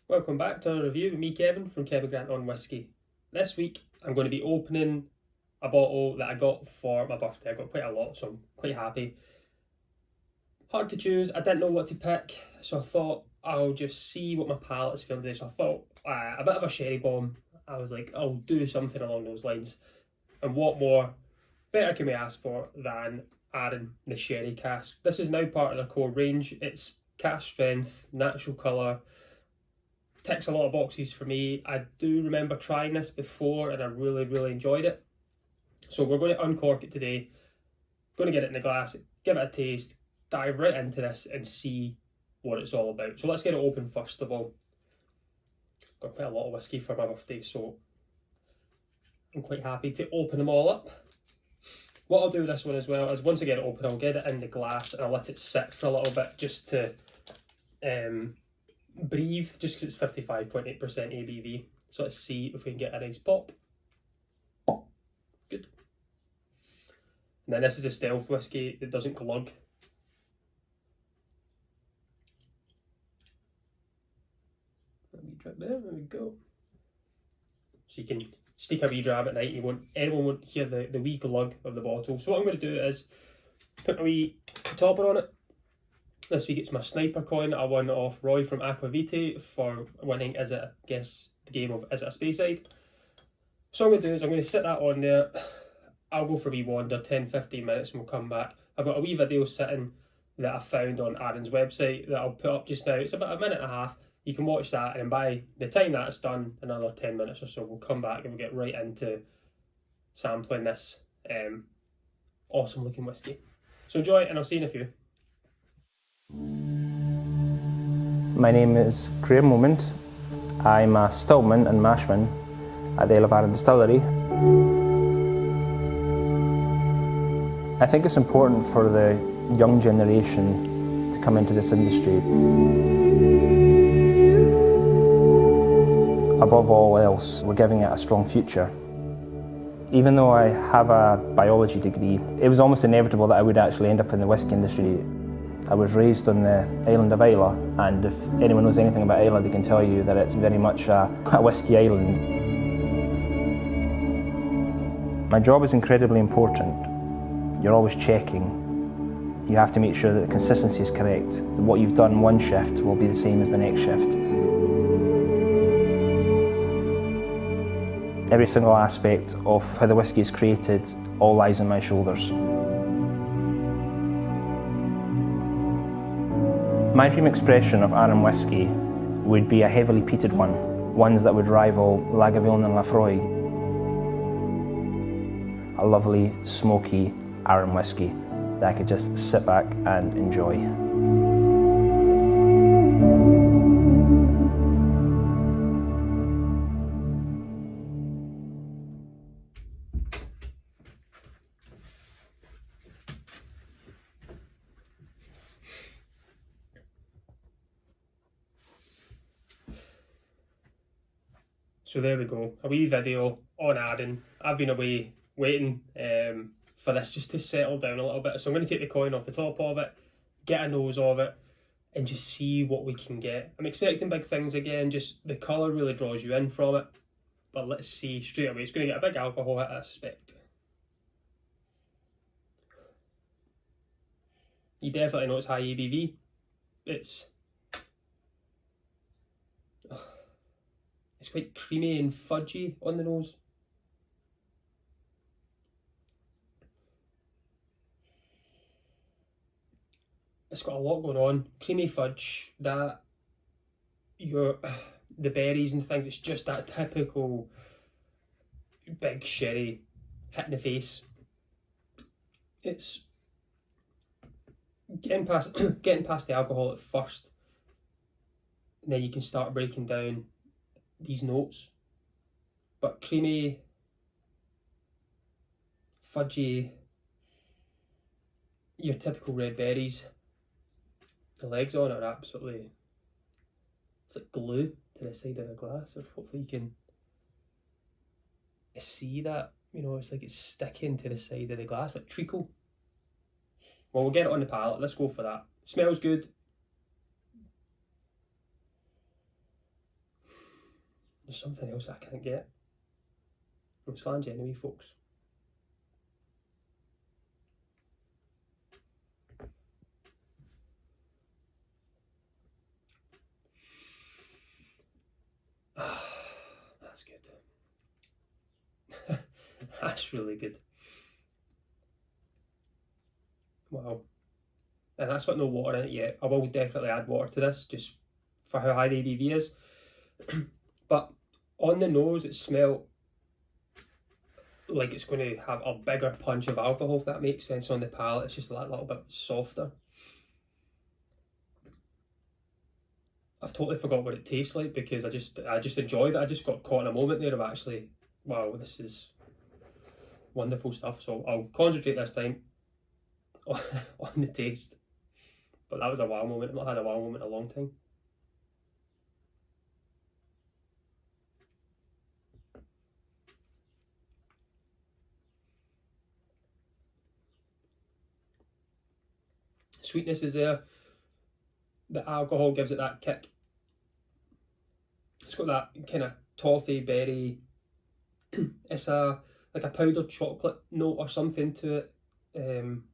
Welcome back to another review with me, Kevin, from Kevin Grant on Whisky. This week I'm going to be opening a bottle that I got for my birthday. I got quite a lot, so I'm quite happy. Hard to choose, I didn't know what to pick, so I thought I'll just see what my palate's feeling today. So I thought a bit of a sherry bomb. I was like, I'll do something along those lines. And what more better can we ask for than Arran the Sherry Cask. This is now part of the core range. It's cask strength, natural colour, ticks a lot of boxes for me. I do remember trying this before and I really enjoyed it. So we're going to uncork it today, going to get it in the glass, give it a taste, dive right into this and see what it's all about. So let's get it open first of all. Got quite a lot of whiskey for my birthday, so I'm quite happy to open them all up. What I'll do with this one as well is once I get it open, I'll get it in the glass and I'll let it sit for a little bit just to breathe, just because it's 55.8% ABV. So let's see if we can get a nice pop. Good. And then this is a stealth whiskey that doesn't glug. Let me drip there we go. So you can stick a wee drab at night, anyone won't hear the wee glug of the bottle. So what I'm going to do is put a wee topper on it. This week it's my sniper coin I won off Roy from Aquavite for winning the game of Is It a Speyside. So what I'm going to do is I'm going to sit that on there. I'll go for a wee wander, 10-15 minutes, and we'll come back. I've got a wee video sitting that I found on Arran's website that I'll put up just now. It's about a minute and a half. You can watch that, and by the time that's done, another 10 minutes or so, we'll come back and we'll get right into sampling this awesome looking whiskey. So enjoy, and I'll see you in a few. My name is Graeme Moment. I'm a stillman and mashman at the Isle of Arran Distillery. I think it's important for the young generation to come into this industry. Above all else, we're giving it a strong future. Even though I have a biology degree, it was almost inevitable that I would actually end up in the whisky industry. I was raised on the island of Islay, and if anyone knows anything about Islay, they can tell you that it's very much a whisky island. My job is incredibly important. You're always checking. You have to make sure that the consistency is correct. That what you've done one shift will be the same as the next shift. Every single aspect of how the whisky is created all lies on my shoulders. My dream expression of Arran whisky would be a heavily peated one, ones that would rival Lagavulin and Laphroaig. A lovely, smoky Arran whisky that I could just sit back and enjoy. So there we go, a wee video on Arran. I've been away waiting for this just to settle down a little bit. So I'm going to take the coin off the top of it, get a nose of it, and just see what we can get. I'm expecting big things again, just the colour really draws you in from it. But let's see straight away. It's going to get a big alcohol hit, I suspect. You definitely know it's high ABV. It's quite creamy and fudgy on the nose. It's got a lot going on. Creamy fudge, the berries and things. It's just that typical big sherry hit in the face. It's getting past the alcohol at first, and then you can start breaking down these notes. But creamy, fudgy, your typical red berries. The legs on it are absolutely, it's like glue to the side of the glass, or hopefully you can see that, you know, it's like it's sticking to the side of the glass, like treacle. Well, we'll get it on the palate, let's go for that. Smells good. There's something else I can't get. I'm slange anyway, folks. That's good. That's really good. Wow. And that's got no water in it yet. I will definitely add water to this just for how high the ABV is. But on the nose, it smelled like it's going to have a bigger punch of alcohol, if that makes sense. On the palate, it's just a little bit softer. I've totally forgot what it tastes like because I just enjoyed it. I just got caught in a moment there of actually, wow, this is wonderful stuff. So I'll concentrate this time on the taste. But that was a wow moment. I've not had a wow moment in a long time. Sweetness is there. The alcohol gives it that kick. It's got that kind of toffee berry. It's like a powdered chocolate note or something to it. I'm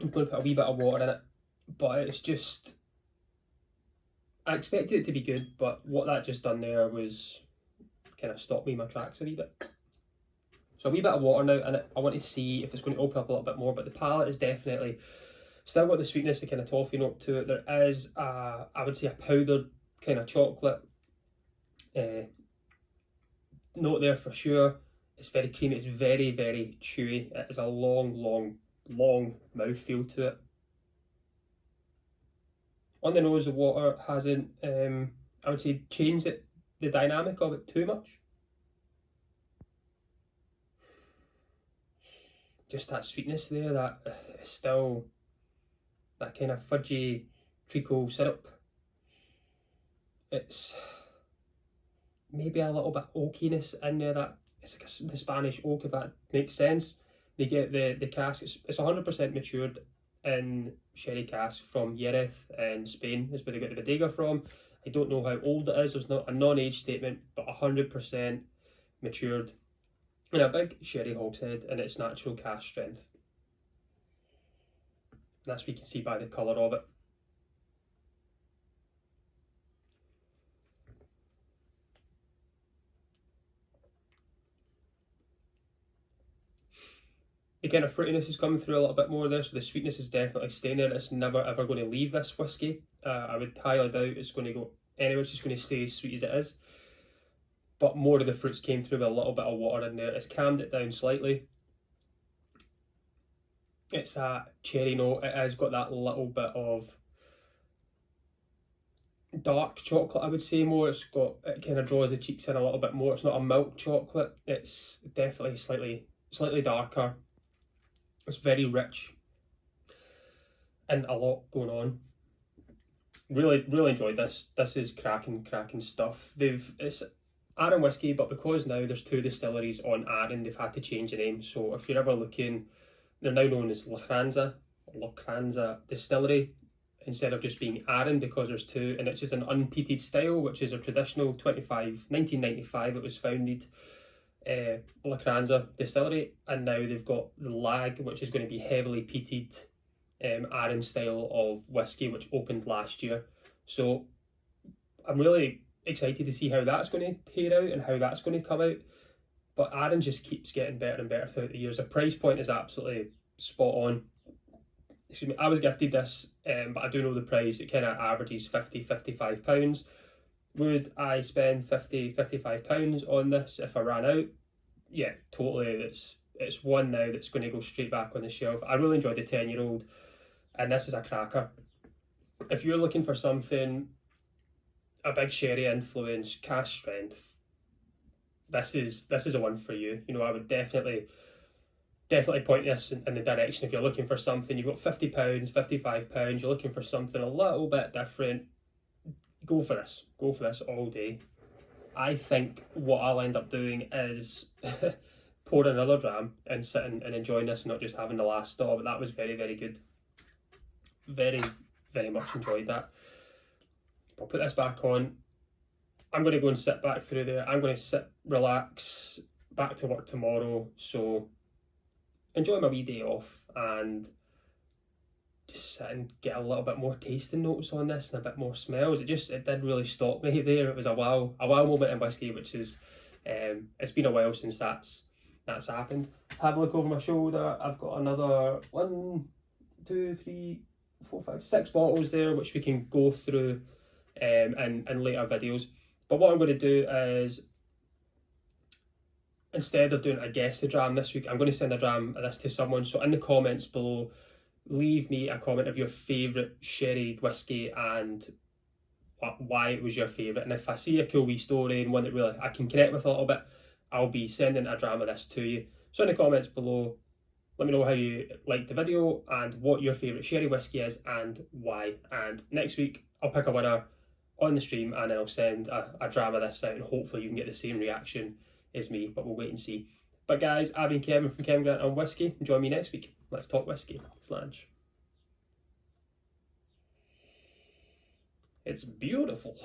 going to put a wee bit of water in it, but it's just, I expected it to be good, but what that just done there was kind of stop me in my tracks a wee bit. So a wee bit of water now in it. I want to see if it's going to open up a little bit more, but the palate is definitely still got the sweetness, the kind of toffee note to it. There is I would say a powdered kind of chocolate note there for sure. It's very creamy, it's very, very chewy. It has a long mouthfeel to it. On the nose, the water hasn't, I would say, changed the dynamic of it too much. Just that sweetness there, that is still that kind of fudgy treacle syrup. It's maybe a little bit oakiness in there, that it's like the Spanish oak, if that makes sense. They get the cask, it's 100% matured in sherry cask from Jerez in Spain, is where they got the bodega from. I don't know how old it is, there's not a non-age statement, but 100% matured in a big sherry hogshead in its natural cask strength. That's what you can see by the colour of it. The kind of fruitiness is coming through a little bit more there, so the sweetness is definitely staying there. It's never ever going to leave this whiskey. I would highly doubt it's going to go anywhere, it's just going to stay as sweet as it is. But more of the fruits came through with a little bit of water in there. It's calmed it down slightly. It's a cherry note. It has got that little bit of dark chocolate, I would say more. It kind of draws the cheeks in a little bit more. It's not a milk chocolate. It's definitely slightly darker. It's very rich and a lot going on. Really enjoyed this. This is cracking stuff. It's Arran Whisky, but because now there's 2 distilleries on Arran, they've had to change the name. So if you're ever looking, they're now known as Lacranza Distillery, instead of just being Arran, because there's 2, and it's just an unpeated style, which is a traditional 1995 it was founded, Lacranza Distillery, and now they've got the Lag, which is going to be heavily peated Arran style of whiskey, which opened last year. So I'm really excited to see how that's going to pair out and how that's going to come out. But Arran just keeps getting better and better throughout the years. The price point is absolutely spot on. Excuse me, I was gifted this, but I do know the price. It kind of averages £50–55. Would I spend £50–55 on this if I ran out? Yeah, totally. It's one now that's going to go straight back on the shelf. I really enjoyed the 10-year-old, and this is a cracker. If you're looking for something, a big sherry influence, cask strength, this is a one for you. You know, I would definitely point this in the direction. If you're looking for something, you've got £50, £55, you're looking for something a little bit different, go for this all day. I think what I'll end up doing is pour another dram and sitting and enjoying this, not just having the last straw. But that was very good. Very much enjoyed that. I'll put this back on. I'm going to go and sit back through there. I'm going to sit, relax, back to work tomorrow. So enjoy my wee day off and just sit and get a little bit more tasting notes on this and a bit more smells. It did really stop me there. It was a wow moment in whiskey, which is, it's been a while since that's happened. Have a look over my shoulder. I've got another 1, 2, 3, 4, 5, 6 bottles there, which we can go through in later videos. But what I'm going to do is, instead of doing a guess a dram this week, I'm going to send a dram of this to someone. So in the comments below, leave me a comment of your favourite sherried whiskey and why it was your favourite. And if I see a cool wee story and one that really I can connect with a little bit, I'll be sending a dram of this to you. So in the comments below, let me know how you liked the video and what your favourite sherry whiskey is and why. And next week, I'll pick a winner on the stream and then I'll send a dram of this out, and hopefully you can get the same reaction as me, but we'll wait and see. But guys, I've been Kevin from Kevin Grant on Whisky. Join me next week. Let's talk whiskey. Slange. It's beautiful.